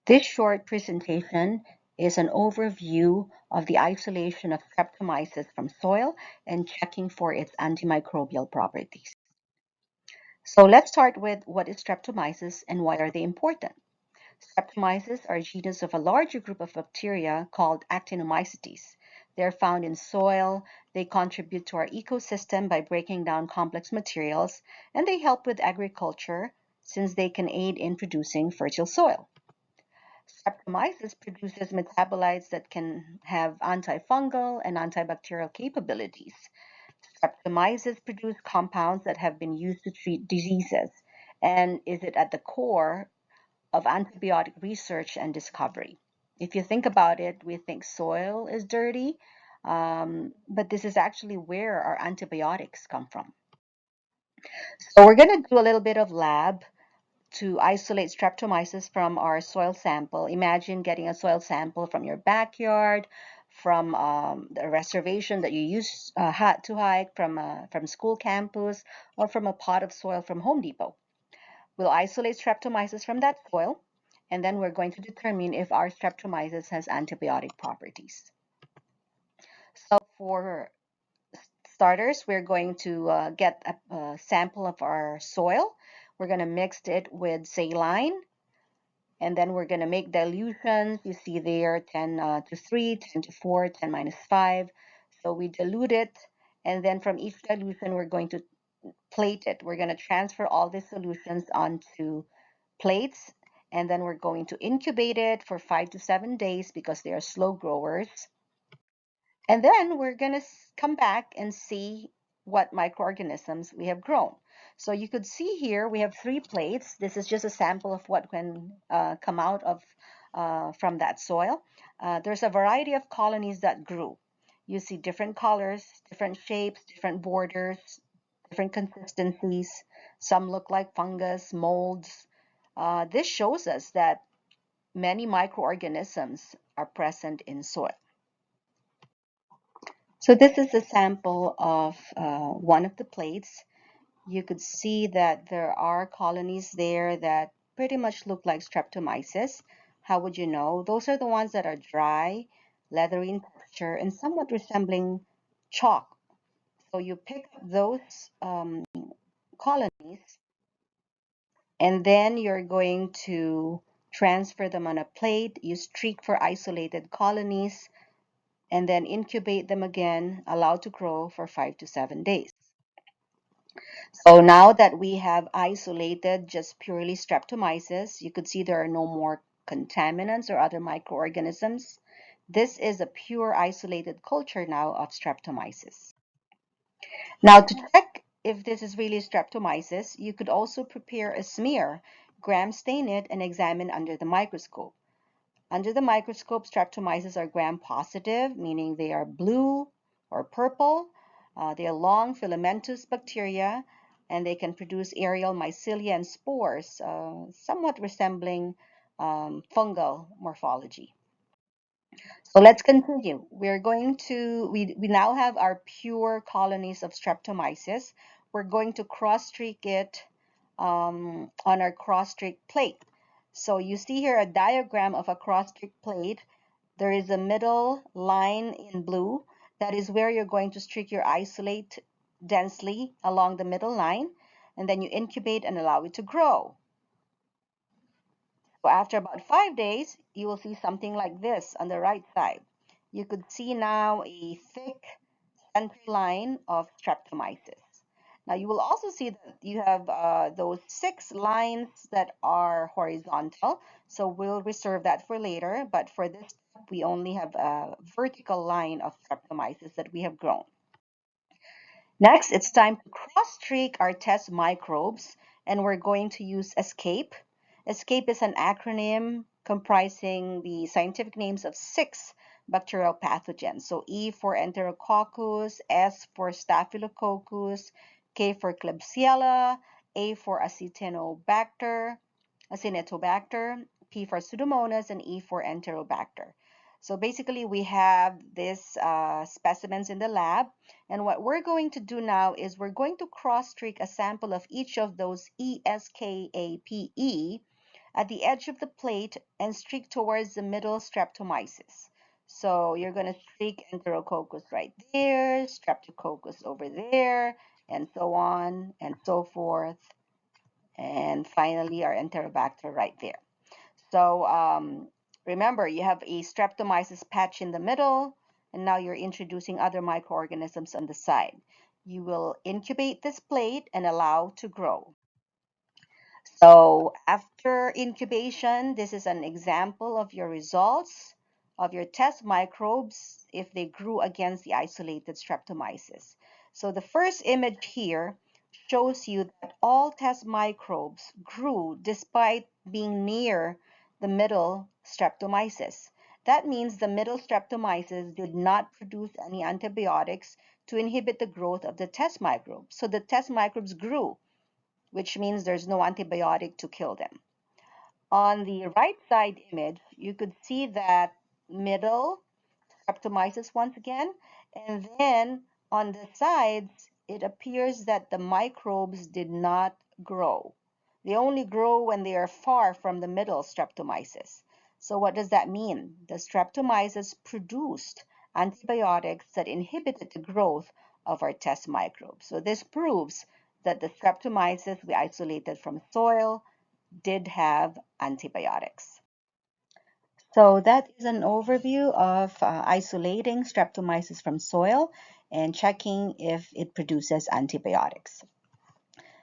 This short presentation is an overview of the isolation of Streptomyces from soil and checking for its antimicrobial properties. So let's start with what is Streptomyces and why are they important? Streptomyces are a genus of a larger group of bacteria called Actinomycetes. They're found in soil, they contribute to our ecosystem by breaking down complex materials, and they help with agriculture since they can aid in producing fertile soil. Streptomyces produces metabolites that can have antifungal and antibacterial capabilities. Streptomyces produce compounds that have been used to treat diseases, and is it at the core of antibiotic research and discovery. If you think about it, we think soil is dirty, but this is actually where our antibiotics come from. So we're going to do a little bit of lab to isolate Streptomyces from our soil sample. Imagine getting a soil sample from your backyard, from the reservation that you used to hike, from school campus, or from a pot of soil from Home Depot. We'll isolate Streptomyces from that soil, and then we're going to determine if our Streptomyces has antibiotic properties. So for starters, we're going to get a sample of our soil. We're going to mix it with saline, and then we're going to make dilutions. You see there 10 to 3, 10 to 4, 10 minus 5. So we dilute it, and then from each dilution, we're going to plate it. We're going to transfer all the solutions onto plates, and then we're going to incubate it for 5 to 7 days because they are slow growers. And then we're going to come back and see what microorganisms we have grown. So you could see here we have 3 plates. This is just a sample of what can come out of from that soil. There's a variety of colonies that grew. You see different colors, different shapes, different borders, different consistencies. Some look like fungus, molds. This shows us that many microorganisms are present in soil. So this is a sample of one of the plates. You could see that there are colonies there that pretty much look like Streptomyces. How would you know? Those are the ones that are dry, leathery in texture, and somewhat resembling chalk. So you pick up those colonies, and then you're going to transfer them on a plate. You streak for isolated colonies, and then incubate them again, allow to grow for 5 to 7 days. So now that we have isolated just purely Streptomyces, you could see there are no more contaminants or other microorganisms. This is a pure isolated culture now of Streptomyces. Now to check if this is really Streptomyces, you could also prepare a smear, gram stain it, and examine under the microscope. Under the microscope, Streptomyces are gram-positive, meaning they are blue or purple. They are long filamentous bacteria, and they can produce aerial mycelia and spores, somewhat resembling fungal morphology. So let's continue. We now have our pure colonies of Streptomyces. We're going to cross-streak it on our cross-streak plate. So you see here a diagram of a cross-streak plate. There is a middle line in blue. That is where you're going to streak your isolate densely along the middle line, and then you incubate and allow it to grow. So after about 5 days, you will see something like this on the right side. You could see now a thick center line of Streptomyces. Now you will also see that you have those 6 lines that are horizontal. So we'll reserve that for later. But for this step, we only have a vertical line of Streptomyces that we have grown. Next, it's time to cross-streak our test microbes, and we're going to use ESKAPE. ESKAPE is an acronym comprising the scientific names of 6 bacterial pathogens. So E for Enterococcus, S for Staphylococcus, K for Klebsiella, A for Acinetobacter, P for Pseudomonas, and E for Enterobacter. So basically, we have these specimens in the lab, and what we're going to do now is we're going to cross-streak a sample of each of those ESKAPE at the edge of the plate and streak towards the middle Streptomyces. So you're going to streak Enterococcus right there, Streptococcus over there, and so on and so forth. And finally, our Enterobacter right there. So remember, you have a Streptomyces patch in the middle, and now you're introducing other microorganisms on the side. You will incubate this plate and allow to grow. So after incubation, this is an example of your results of your test microbes if they grew against the isolated Streptomyces. So the first image here shows you that all test microbes grew despite being near the middle Streptomyces. That means the middle Streptomyces did not produce any antibiotics to inhibit the growth of the test microbes. So the test microbes grew, which means there's no antibiotic to kill them. On the right side image, you could see that middle Streptomyces once again, and then on the sides, it appears that the microbes did not grow. They only grow when they are far from the middle Streptomyces. So what does that mean? The Streptomyces produced antibiotics that inhibited the growth of our test microbes. So this proves that the Streptomyces we isolated from soil did have antibiotics. So that is an overview of isolating Streptomyces from soil and checking if it produces antibiotics.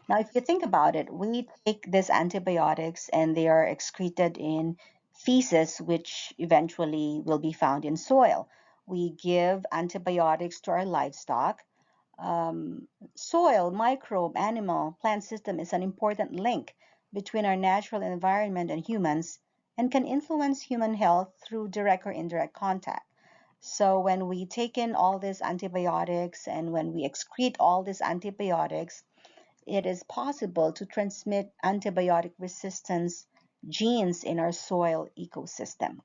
Now, if you think about it, we take these antibiotics and they are excreted in feces, which eventually will be found in soil. We give antibiotics to our livestock. Soil, microbe, animal, plant system is an important link between our natural environment and humans and can influence human health through direct or indirect contact. So when we take in all these antibiotics and when we excrete all these antibiotics, it is possible to transmit antibiotic resistance genes in our soil ecosystem.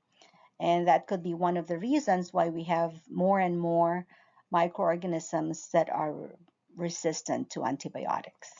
And that could be one of the reasons why we have more and more microorganisms that are resistant to antibiotics.